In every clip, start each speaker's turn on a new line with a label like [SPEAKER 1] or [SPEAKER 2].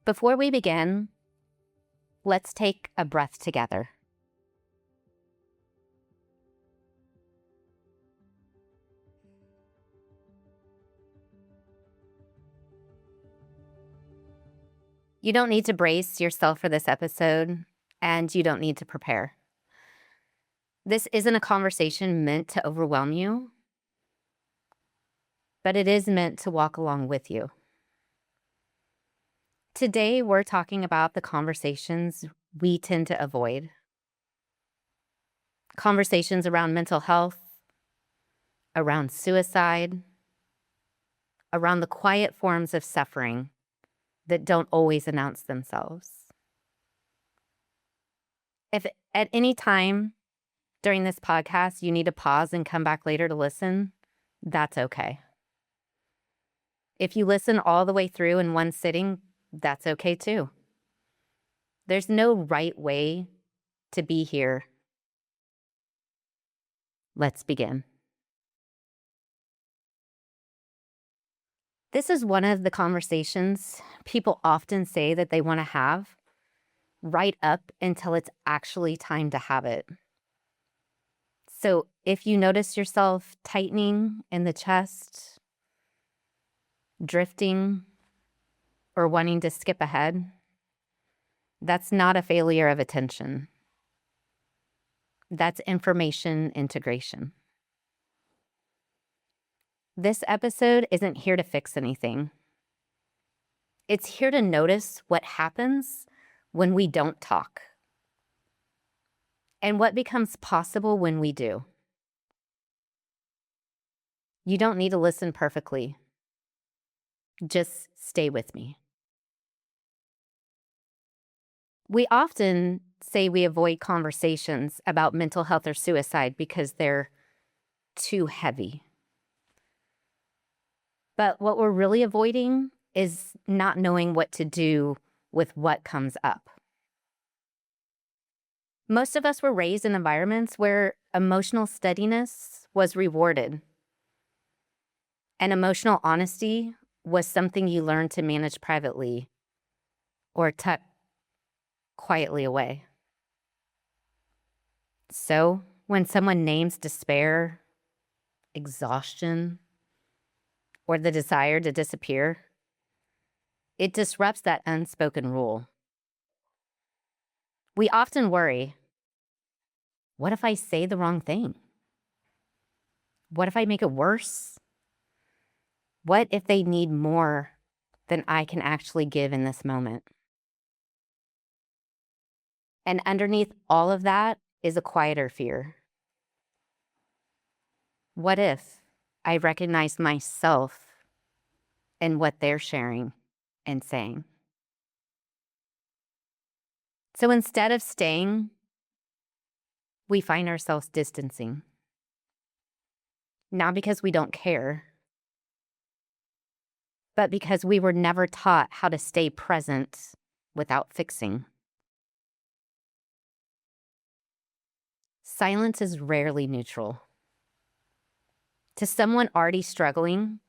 [SPEAKER 1] Before we begin, let's take a breath together. You don't need to brace yourself for this episode, and you don't need to prepare. This isn't a conversation meant to overwhelm you, but it is meant to walk along with you. Today, we're talking about the conversations we tend to avoid. Conversations around mental health, around suicide, around the quiet forms of suffering that don't always announce themselves. If at any time during this podcast you need to pause and come back later to listen, that's okay. If you listen all the way through in one sitting, that's okay too. There's no right way to be here. Let's begin. This is one of the conversations people often say that they want to have right up until it's actually time to have it. So if you notice yourself tightening in the chest, drifting, or wanting to skip ahead, that's not a failure of attention. That's information integration. This episode isn't here to fix anything. It's here to notice what happens when we don't talk and what becomes possible when we do. You don't need to listen perfectly. Just stay with me. We often say we avoid conversations about mental health or suicide because they're too heavy. But what we're really avoiding is not knowing what to do with what comes up. Most of us were raised in environments where emotional steadiness was rewarded, and emotional honesty was something you learned to manage privately or tuck quietly away. So when someone names despair, exhaustion, or the desire to disappear, it disrupts that unspoken rule. We often worry, what if I say the wrong thing? What if I make it worse? What if they need more than I can actually give in this moment? And underneath all of that is a quieter fear. What if I recognize myself in what they're sharing and saying? So instead of staying, we find ourselves distancing. Not because we don't care, but because we were never taught how to stay present without fixing. Silence is rarely neutral. To someone already struggling,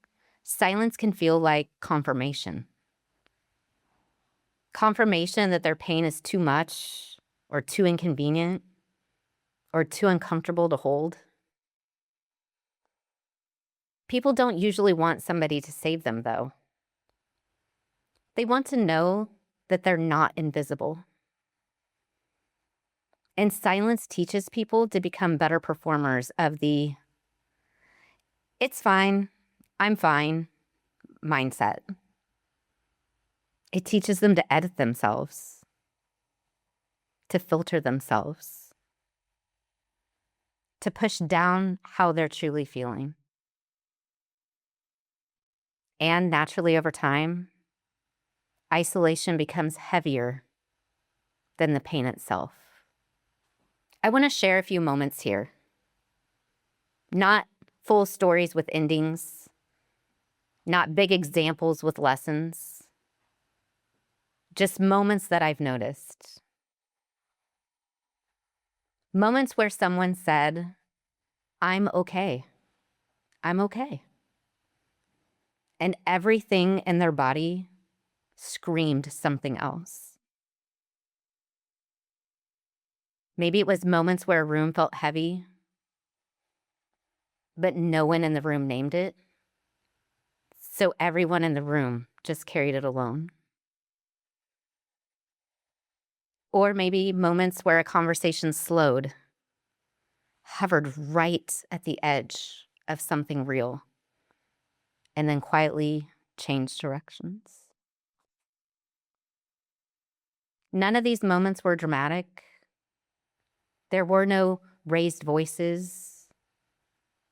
[SPEAKER 1] silence can feel like confirmation. Confirmation that their pain is too much or too inconvenient or too uncomfortable to hold. People don't usually want somebody to save them, though. They want to know that they're not invisible. And silence teaches people to become better performers of the "it's fine, I'm fine" mindset. It teaches them to edit themselves, to filter themselves, to push down how they're truly feeling. And naturally, over time, isolation becomes heavier than the pain itself. I want to share a few moments here. Not full stories with endings, not big examples with lessons, just moments that I've noticed. Moments where someone said, "I'm okay. I'm okay." And everything in their body screamed something else. Maybe it was moments where a room felt heavy, but no one in the room named it. So everyone in the room just carried it alone. Or maybe moments where a conversation slowed, hovered right at the edge of something real, and then quietly changed directions. None of these moments were dramatic. There were no raised voices,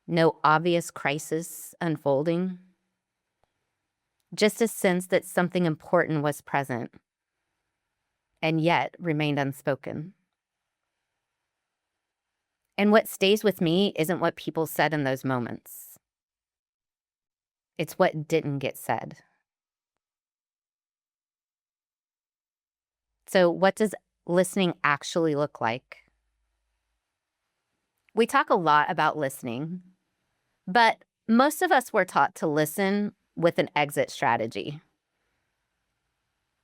[SPEAKER 1] no obvious crisis unfolding, just a sense that something important was present and yet remained unspoken. And what stays with me isn't what people said in those moments. It's what didn't get said. So, what does listening actually look like? We talk a lot about listening, but most of us were taught to listen with an exit strategy.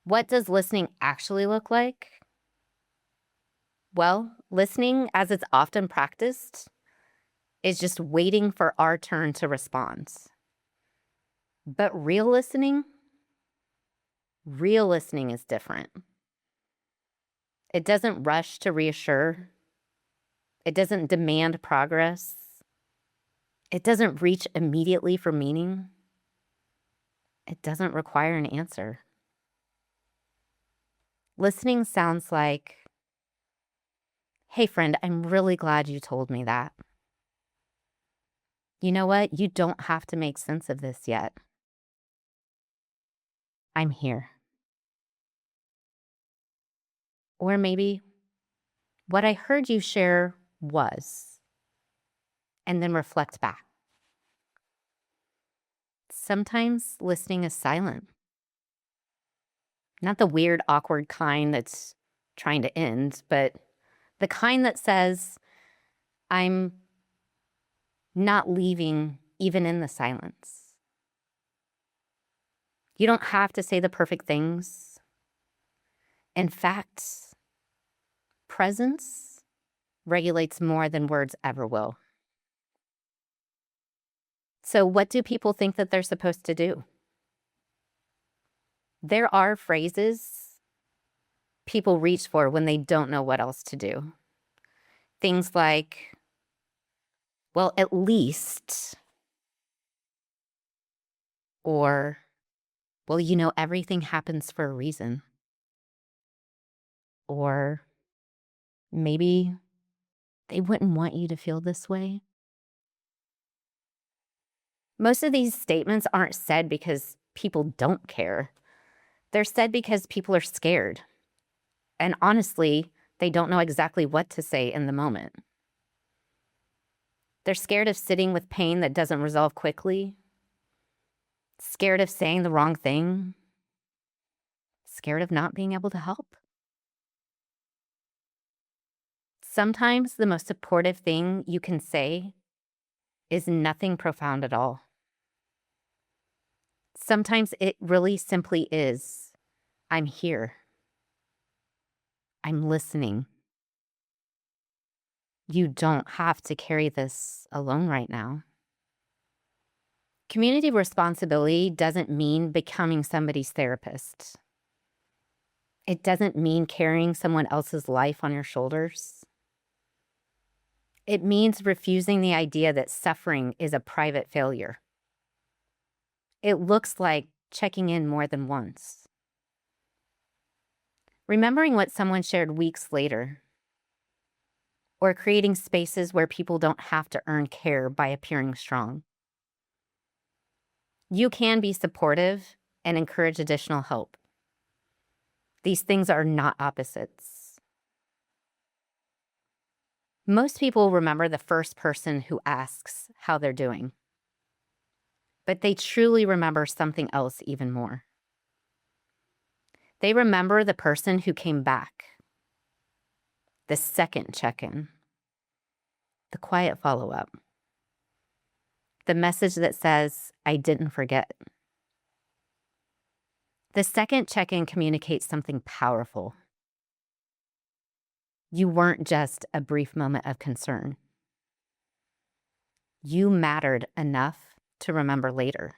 [SPEAKER 1] What does listening actually look like? Well, listening, as it's often practiced, is just waiting for our turn to respond. But real listening is different. It doesn't rush to reassure. It doesn't demand progress. It doesn't reach immediately for meaning. It doesn't require an answer. Listening sounds like, hey, friend, I'm really glad you told me that. You know what? You don't have to make sense of this yet. I'm here. Or maybe what I heard you share was, and then reflect back. Sometimes listening is silent. Not the weird, awkward kind that's trying to end, but the kind that says, I'm not leaving even in the silence. You don't have to say the perfect things. In fact, presence regulates more than words ever will. So what do people think that they're supposed to do? There are phrases people reach for when they don't know what else to do. Things like, well, at least, or, well, you know, everything happens for a reason. Or maybe they wouldn't want you to feel this way. Most of these statements aren't said because people don't care. They're said because people are scared. And honestly, they don't know exactly what to say in the moment. They're scared of sitting with pain that doesn't resolve quickly, scared of saying the wrong thing, scared of not being able to help. Sometimes the most supportive thing you can say is nothing profound at all. Sometimes it really simply is, I'm here. I'm listening. You don't have to carry this alone right now. Community responsibility doesn't mean becoming somebody's therapist. It doesn't mean carrying someone else's life on your shoulders. It means refusing the idea that suffering is a private failure. It looks like checking in more than once. Remembering what someone shared weeks later, or creating spaces where people don't have to earn care by appearing strong. You can be supportive and encourage additional help. These things are not opposites. Most people remember the first person who asks how they're doing, but they truly remember something else even more. They remember the person who came back, the second check-in, the quiet follow-up, the message that says, I didn't forget. The second check-in communicates something powerful. You weren't just a brief moment of concern. You mattered enough to remember later.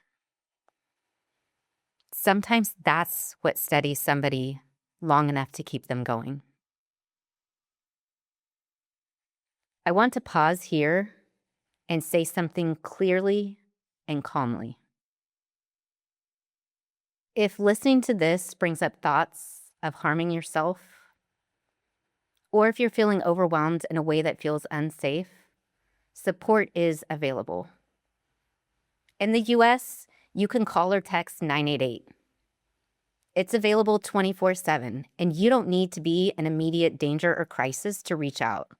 [SPEAKER 1] Sometimes that's what steadies somebody long enough to keep them going. I want to pause here and say something clearly and calmly. If listening to this brings up thoughts of harming yourself, or if you're feeling overwhelmed in a way that feels unsafe, support is available. In the US, you can call or text 988. It's available 24/7, and you don't need to be in immediate danger or crisis to reach out.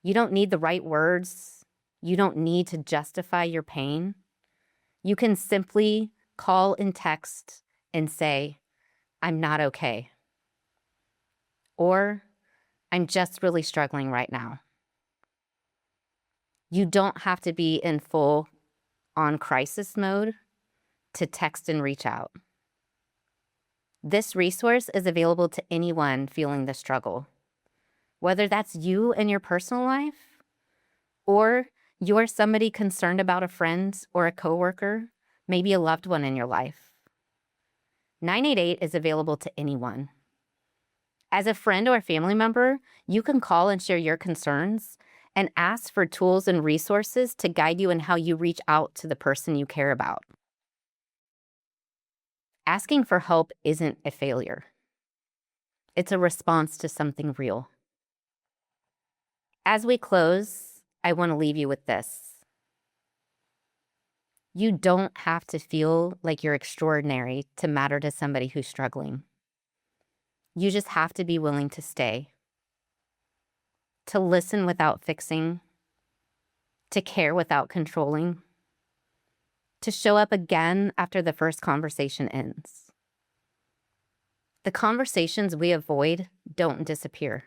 [SPEAKER 1] You don't need the right words. You don't need to justify your pain. You can simply call and text and say, "I'm not okay," or "I'm just really struggling right now." You don't have to be in full on crisis mode to text and reach out. This resource is available to anyone feeling the struggle, whether that's you in your personal life or you're somebody concerned about a friend or a coworker, maybe a loved one in your life. 988 is available to anyone. As a friend or a family member, you can call and share your concerns and ask for tools and resources to guide you in how you reach out to the person you care about. Asking for help isn't a failure. It's a response to something real. As we close, I want to leave you with this. You don't have to feel like you're extraordinary to matter to somebody who's struggling. You just have to be willing to stay, to listen without fixing, to care without controlling, to show up again after the first conversation ends. The conversations we avoid don't disappear.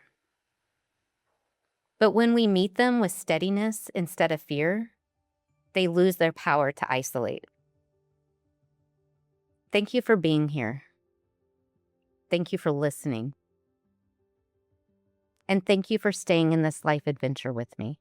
[SPEAKER 1] But when we meet them with steadiness instead of fear, they lose their power to isolate. Thank you for being here. Thank you for listening. And thank you for staying in this life adventure with me.